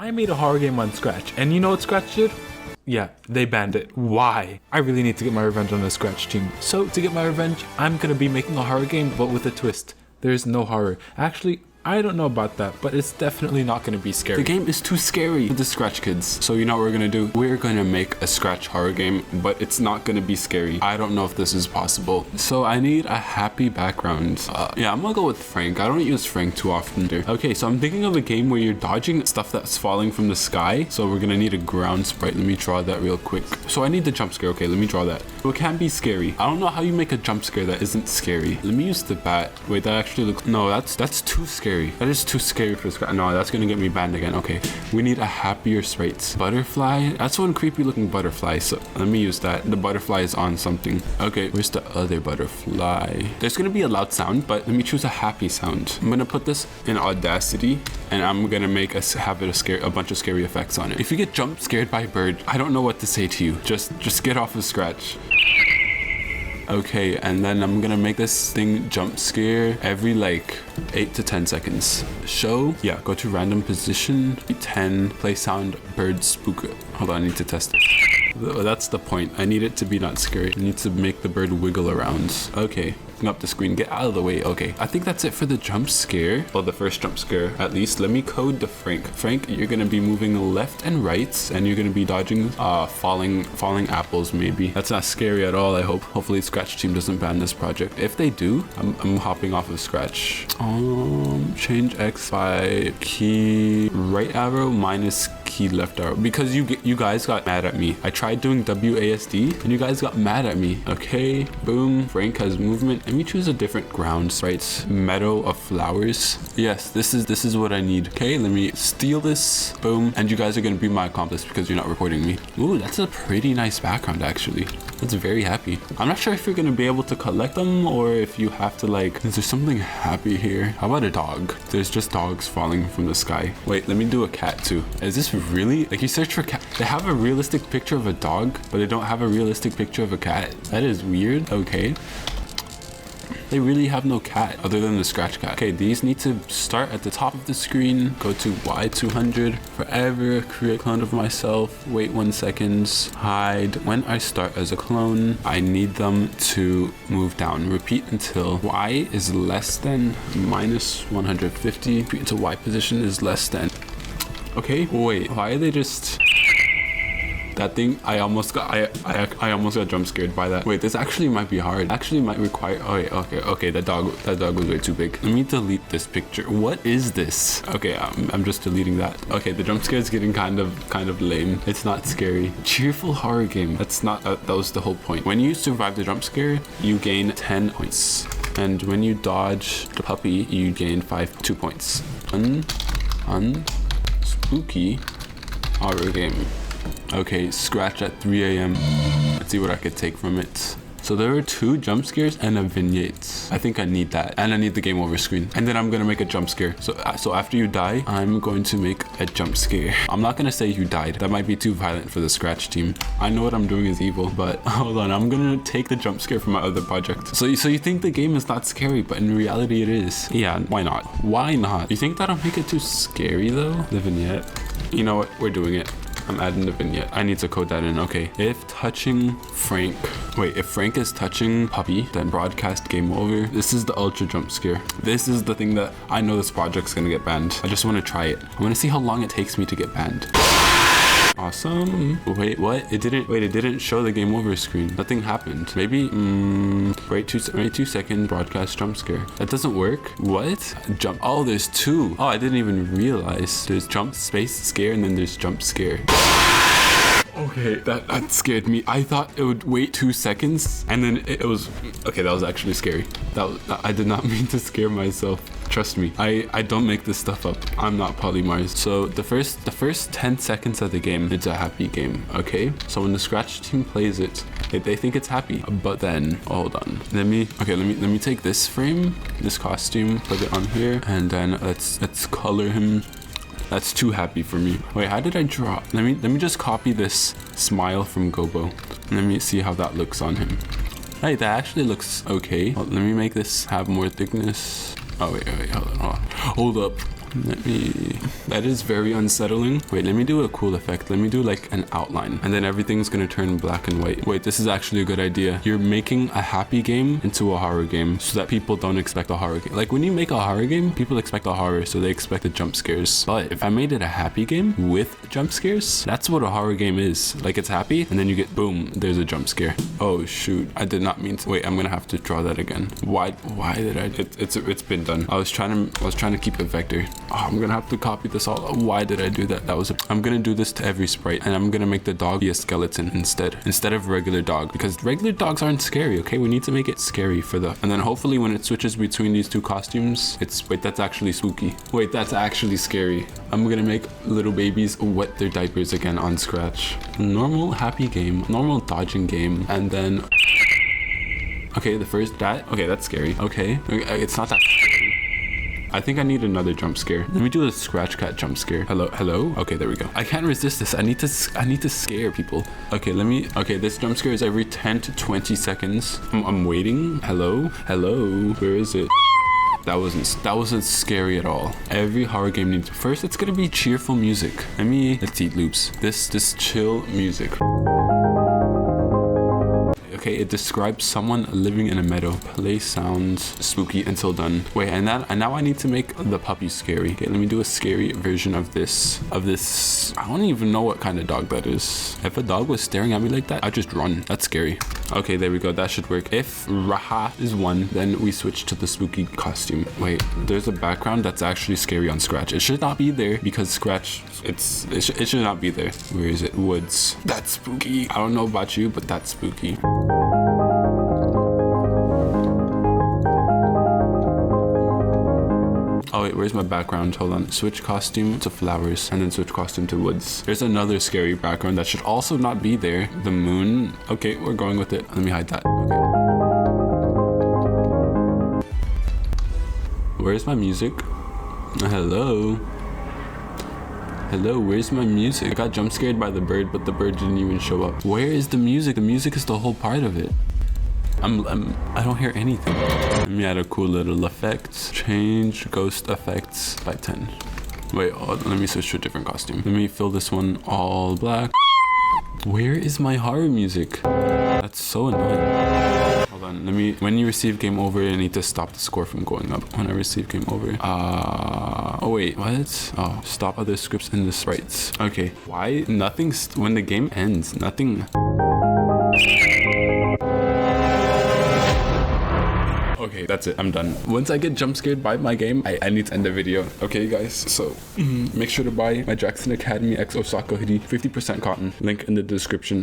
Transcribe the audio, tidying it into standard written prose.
I made a horror game on Scratch, and you know what Scratch did? Yeah, they banned it. Why? I really need to get my revenge on the Scratch team. So to get my revenge, I'm gonna be making a horror game, but with a twist. There's no horror. Actually, I don't know about that, but it's definitely not going to be scary. The game is too scary for the Scratch kids. So you know what we're going to do? We're going to make a Scratch horror game, but it's not going to be scary. I don't know if this is possible. So I need a happy background. Yeah, I'm going to go with Frank. I don't use Frank too often. Okay, so I'm thinking of a game where you're dodging stuff that's falling from the sky. So we're going to need a ground sprite. Let me draw that real quick. So I need the jump scare. Okay, let me draw that. So it can't be scary. I don't know how you make a jump scare that isn't scary. Let me use the bat. Wait, that actually looks... No, that's too scary. That is too scary for Scratch. No, that's gonna get me banned again. Okay, we need a happier sprite. Butterfly. That's one creepy looking butterfly. So let me use that. The butterfly is on something. Okay, where's the other butterfly? There's gonna be a loud sound, but let me choose a happy sound. I'm gonna put this in Audacity, and I'm gonna make us have it a bunch of scary effects on it. If you get jump scared by a bird, I don't know what to say to you. Just get off of Scratch. Okay, and then I'm gonna make this thing jump scare every like 8 to 10 seconds. Show, yeah, go to random position, 10, play sound, bird spook. Hold on, I need to test it. That's the point. I need it to be not scary. I need to make the bird wiggle around. Okay, up the screen, get out of the way. Okay, I think that's it for the jump scare. Well, the first jump scare, at least. Let me code the Frank. Frank, you're gonna be moving left and right, and you're gonna be dodging falling apples, maybe. That's not scary at all, I hope. Hopefully Scratch team doesn't ban this project. If they do, I'm hopping off of Scratch. Change X by key right arrow minus key left arrow, because you guys got mad at me. I tried doing WASD and you guys got mad at me. Okay, boom. Frank has movement. Let me choose a different ground sprite. Meadow of flowers. Yes, this is what I need. Okay, let me steal this. Boom. And you guys are gonna be my accomplice because you're not recording me. Ooh, that's a pretty nice background actually. That's very happy. I'm not sure if you're gonna be able to collect them or if you have to like, is there something happy here? How about a dog? There's just dogs falling from the sky. Wait, let me do a cat too. Is this really, like, you search for cat, they have a realistic picture of a dog, but they don't have a realistic picture of a cat. That is weird. Okay. They really have no cat other than the Scratch cat. Okay, these need to start at the top of the screen. Go to Y200. Forever create a clone of myself. Wait 1 second. Hide. When I start as a clone, I need them to move down. Repeat until Y is less than minus 150. Repeat until Y position is less than. Okay, wait, why are they just... That thing, I almost got jump scared by that. Wait, this actually might be hard. Actually might require, oh wait, okay, that dog was way too big. Let me delete this picture. What is this? Okay, I'm just deleting that. Okay, the jump scare is getting kind of lame. It's not scary. Cheerful horror game. That's not, that was the whole point. When you survive the jump scare, you gain 10 points. And when you dodge the puppy, you gain 2 points. Spooky horror game. Okay, Scratch at 3 a.m. Let's see what I could take from it. So there are 2 jump scares and a vignette. I think I need that. And I need the game over screen. And then I'm gonna make a jump scare. So after you die, I'm going to make a jump scare. I'm not gonna say you died. That might be too violent for the Scratch team. I know what I'm doing is evil, but hold on. I'm gonna take the jump scare from my other project. So you think the game is not scary, but in reality it is. Yeah, why not? Why not? You think that'll make it too scary though? The vignette. You know what? We're doing it. I'm adding the vignette. I need to code that in. Okay. If touching Frank. Wait, if Frank is touching puppy, then broadcast game over. This is the ultra jump scare. This is the thing that I know this project's gonna get banned. I just want to try it. I want to see how long it takes me to get banned. Awesome. Wait, what? It didn't show the game over screen. Nothing happened. Maybe, wait 2 seconds, broadcast jump scare. That doesn't work. What? Jump. Oh, there's 2. Oh, I didn't even realize. There's jump space scare and then there's jump scare. Okay, that scared me. I thought it would wait 2 seconds and then it was, okay, that was actually scary. I did not mean to scare myself. Trust me, I don't make this stuff up. I'm not Polymars. So the first 10 seconds of the game, it's a happy game, okay? So when the Scratch team plays it, they think it's happy. But then, hold on. Let me take this frame, this costume, put it on here, and then let's color him. That's too happy for me. Wait, how did I draw? Let me just copy this smile from Gobo. Let me see how that looks on him. Hey, that actually looks okay. Well, let me make this have more thickness. Oh wait, hold up. That is very unsettling. Wait, let me do a cool effect. Let me do like an outline, and then everything's gonna turn black and white. Wait, this is actually a good idea. You're making a happy game into a horror game so that people don't expect a horror game. Like when you make a horror game, people expect a horror, so they expect the jump scares. But if I made it a happy game with jump scares, that's what a horror game is. Like it's happy, and then you get boom, there's a jump scare. Oh shoot, I did not mean to. Wait, I'm gonna have to draw that again. Why did I? It's been done. I was trying to keep it vector. Oh, I'm gonna have to copy this all. Why did I do that? I'm gonna do this to every sprite, and I'm gonna make the dog be a skeleton instead of regular dog, because regular dogs aren't scary. Okay, we need to make it scary for the. And then hopefully when it switches between these two costumes, wait, that's actually spooky. Wait, that's actually scary. I'm gonna make little babies wet their diapers again on Scratch. Normal happy game, normal dodging game, and then. Okay, that's scary. Okay, it's not that scary. I think I need another jump scare. Let me do a Scratch Cat jump scare. Hello. Okay, there we go. I can't resist this. I need to scare people. Okay, this jump scare is every 10 to 20 seconds. I'm waiting. Hello. Where is it? That wasn't scary at all. Every horror game needs. First, it's gonna be cheerful music. Let's eat loops. This chill music. Okay, it describes someone living in a meadow. Play sounds spooky until done. Wait, and now I need to make the puppy scary. Okay, let me do a scary version of this. I don't even know what kind of dog that is. If a dog was staring at me like that, I'd just run. That's scary. Okay, there we go. That should work. If Raha is 1, then we switch to the spooky costume. Wait, there's a background that's actually scary on Scratch. It should not be there because Scratch, it should not be there. Where is it? Woods. That's spooky. I don't know about you, but that's spooky. Oh wait, where's my background? Hold on. Switch costume to flowers, and then switch costume to woods. There's another scary background that should also not be there. The moon. Okay, we're going with it. Let me hide that. Okay. Where's my music? Hello, where's my music? I got jump scared by the bird, but the bird didn't even show up. Where is the music? The music is the whole part of it. I don't hear anything. Let me add a cool little effect. Change ghost effects by 10. Wait, let me switch to a different costume. Let me fill this one all black. Where is my horror music? That's so annoying. Hold on, when you receive game over, I need to stop the score from going up. When I receive game over. Oh wait, what? Oh, stop other scripts in the sprites. Okay, why? When the game ends, nothing. Okay, that's it. I'm done. Once I get jump scared by my game, I need to end the video. Okay, guys. So make sure to buy my Jackson Academy X Osaka hoodie, 50% cotton. Link in the description.